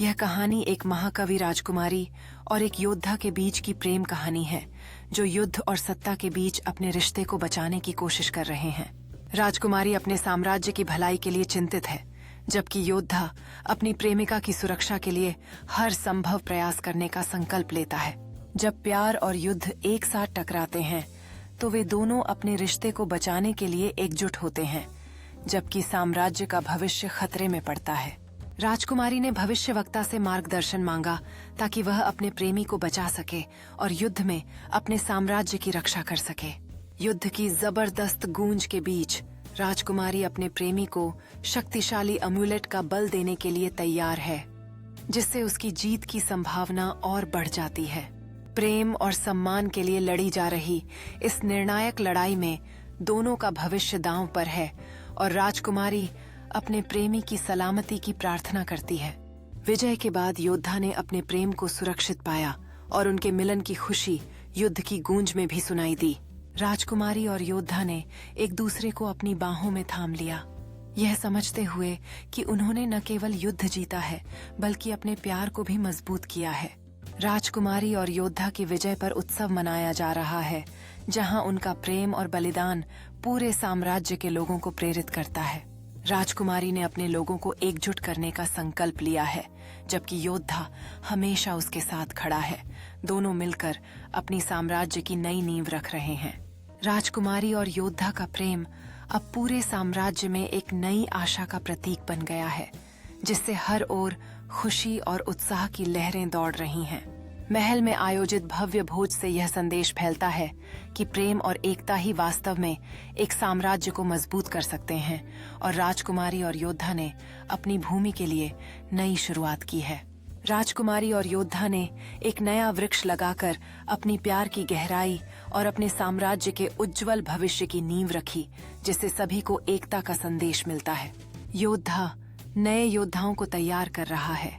यह कहानी एक महाकवि राजकुमारी और एक योद्धा के बीच की प्रेम कहानी है, जो युद्ध और सत्ता के बीच अपने रिश्ते को बचाने की कोशिश कर रहे हैं। राजकुमारी अपने साम्राज्य की भलाई के लिए चिंतित है, जबकि योद्धा अपनी प्रेमिका की सुरक्षा के लिए हर संभव प्रयास करने का संकल्प लेता है। जब प्यार और युद्ध एक साथ टकराते हैं, तो वे दोनों अपने रिश्ते को बचाने के लिए एकजुट होते हैं, जबकि साम्राज्य का भविष्य खतरे में पड़ता है। राजकुमारी ने भविष्यवक्ता से मार्गदर्शन मांगा ताकि वह अपने प्रेमी को बचा सके और युद्ध में अपने साम्राज्य की रक्षा कर सके। युद्ध की जबरदस्त गूंज के बीच राजकुमारी अपने प्रेमी को शक्तिशाली अम्यूलेट का बल देने के लिए तैयार है, जिससे उसकी जीत की संभावना और बढ़ जाती है। प्रेम और सम्मान के लिए लड़ी जा रही इस निर्णायक लड़ाई में दोनों का भविष्य दांव पर है और राजकुमारी अपने प्रेमी की सलामती की प्रार्थना करती है। विजय के बाद योद्धा ने अपने प्रेम को सुरक्षित पाया और उनके मिलन की खुशी युद्ध की गूंज में भी सुनाई दी। राजकुमारी और योद्धा ने एक दूसरे को अपनी बाहों में थाम लिया, यह समझते हुए कि उन्होंने न केवल युद्ध जीता है, बल्कि अपने प्यार को भी मजबूत किया है। राजकुमारी और योद्धा की विजय पर उत्सव मनाया जा रहा है, जहां उनका प्रेम और बलिदान पूरे साम्राज्य के लोगों को प्रेरित करता है। राजकुमारी ने अपने लोगों को एकजुट करने का संकल्प लिया है, जबकि योद्धा हमेशा उसके साथ खड़ा है। दोनों मिलकर अपनी साम्राज्य की नई नींव रख रहे हैं। राजकुमारी और योद्धा का प्रेम अब पूरे साम्राज्य में एक नई आशा का प्रतीक बन गया है, जिससे हर ओर खुशी और उत्साह की लहरें दौड़ रही हैं। महल में आयोजित भव्य भोज से यह संदेश फैलता है कि प्रेम और एकता ही वास्तव में एक साम्राज्य को मजबूत कर सकते हैं और राजकुमारी और योद्धा ने अपनी भूमि के लिए नई शुरुआत की है। राजकुमारी और योद्धा ने एक नया वृक्ष लगाकर अपनी प्यार की गहराई और अपने साम्राज्य के उज्जवल भविष्य की नींव रखी, जिससे सभी को एकता का संदेश मिलता है। योद्धा नए योद्धाओं को तैयार कर रहा है,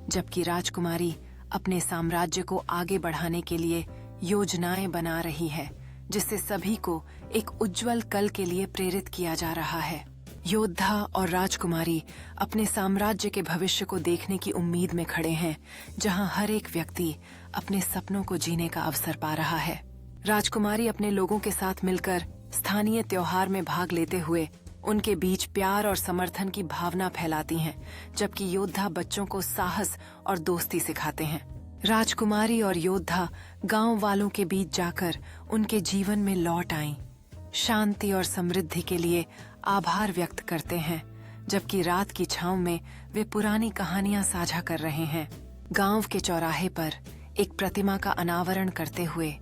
जबकि राजकुमारी अपने साम्राज्य को आगे बढ़ाने के लिए योजनाएं बना रही है, जिससे सभी को एक उज्जवल कल के लिए प्रेरित किया जा रहा है। योद्धा और राजकुमारी अपने साम्राज्य के भविष्य को देखने की उम्मीद में खड़े हैं, जहां हर एक व्यक्ति अपने सपनों को जीने का अवसर पा रहा है। राजकुमारी अपने लोगों के साथ मिलकर स्थानीय त्योहार में भाग लेते हुए उनके बीच प्यार और समर्थन की भावना फैलाती हैं, जबकि योद्धा बच्चों को साहस और दोस्ती सिखाते हैं। राजकुमारी और योद्धा गांव वालों के बीच जाकर उनके जीवन में लौट आईं, शांति और समृद्धि के लिए आभार व्यक्त करते हैं, जबकि रात की छांव में वे पुरानी कहानियां साझा कर रहे हैं। गांव के चौराहे पर एक प्रतिमा का अनावरण करते हुए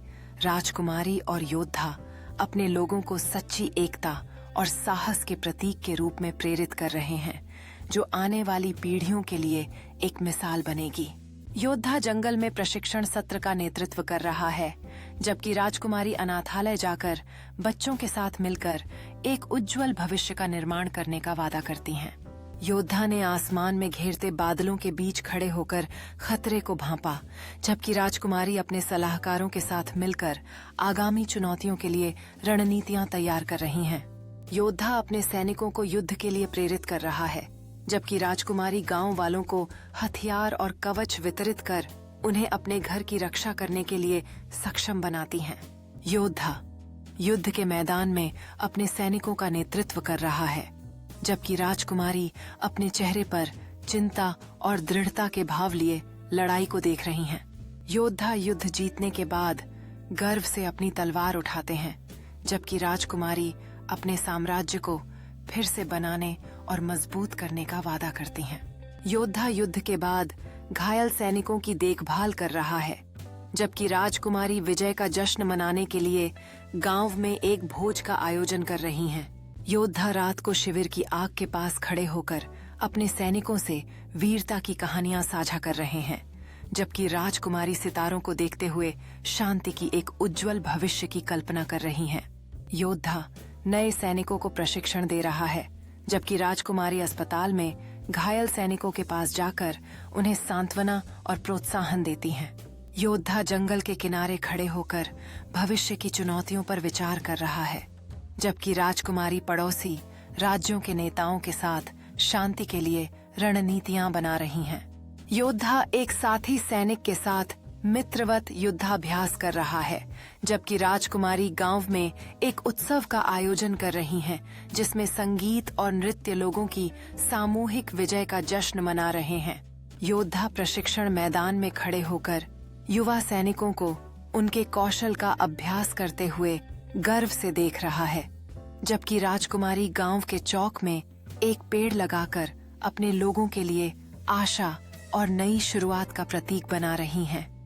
राजकुमारी और योद्धा अपने लोगों को सच्ची एकता और साहस के प्रतीक के रूप में प्रेरित कर रहे हैं, जो आने वाली पीढ़ियों के लिए एक मिसाल बनेगी। योद्धा जंगल में प्रशिक्षण सत्र का नेतृत्व कर रहा है, जबकि राजकुमारी अनाथालय जाकर बच्चों के साथ मिलकर एक उज्जवल भविष्य का निर्माण करने का वादा करती हैं। योद्धा ने आसमान में घेरते बादलों के बीच खड़े होकर खतरे को भांपा, जबकि राजकुमारी अपने सलाहकारों के साथ मिलकर आगामी चुनौतियों के लिए रणनीतियां तैयार कर रही हैं। योद्धा अपने सैनिकों को युद्ध के लिए प्रेरित कर रहा है, जबकि राजकुमारी गांव वालों को हथियार और कवच वितरित कर उन्हें अपने घर की रक्षा करने के लिए सक्षम बनाती हैं। योद्धा युद्ध के मैदान में अपने सैनिकों का नेतृत्व कर रहा है, जबकि राजकुमारी अपने चेहरे पर चिंता और दृढ़ता के भाव लिए लड़ाई को देख रही हैं। योद्धा युद्ध जीतने के बाद गर्व से अपनी तलवार उठाते हैं, जबकि राजकुमारी अपने साम्राज्य को फिर से बनाने और मजबूत करने का वादा करती हैं। योद्धा युद्ध के बाद घायल सैनिकों की देखभाल कर रहा है, जबकि राजकुमारी विजय का जश्न मनाने के लिए गांव में एक भोज का आयोजन कर रही हैं। योद्धा रात को शिविर की आग के पास खड़े होकर अपने सैनिकों से वीरता की कहानियां साझा कर रहे हैं, जबकि राजकुमारी सितारों को देखते हुए शांति की एक उज्जवल भविष्य की कल्पना कर रही हैं। योद्धा नए सैनिकों को प्रशिक्षण दे रहा है, जबकि राजकुमारी अस्पताल में घायल सैनिकों के पास जाकर उन्हें सांत्वना और प्रोत्साहन देती हैं। योद्धा जंगल के किनारे खड़े होकर भविष्य की चुनौतियों पर विचार कर रहा है, जबकि राजकुमारी पड़ोसी राज्यों के नेताओं के साथ शांति के लिए रणनीतियां बना रही हैं। योद्धा एक साथी सैनिक के साथ मित्रवत युद्धाभ्यास कर रहा है, जबकि राजकुमारी गांव में एक उत्सव का आयोजन कर रही हैं, जिसमें संगीत और नृत्य लोगों की सामूहिक विजय का जश्न मना रहे हैं। योद्धा प्रशिक्षण मैदान में खड़े होकर युवा सैनिकों को उनके कौशल का अभ्यास करते हुए गर्व से देख रहा है, जबकि राजकुमारी गांव के चौक में एक पेड़ लगाकर अपने लोगों के लिए आशा और नई शुरुआत का प्रतीक बना रही हैं।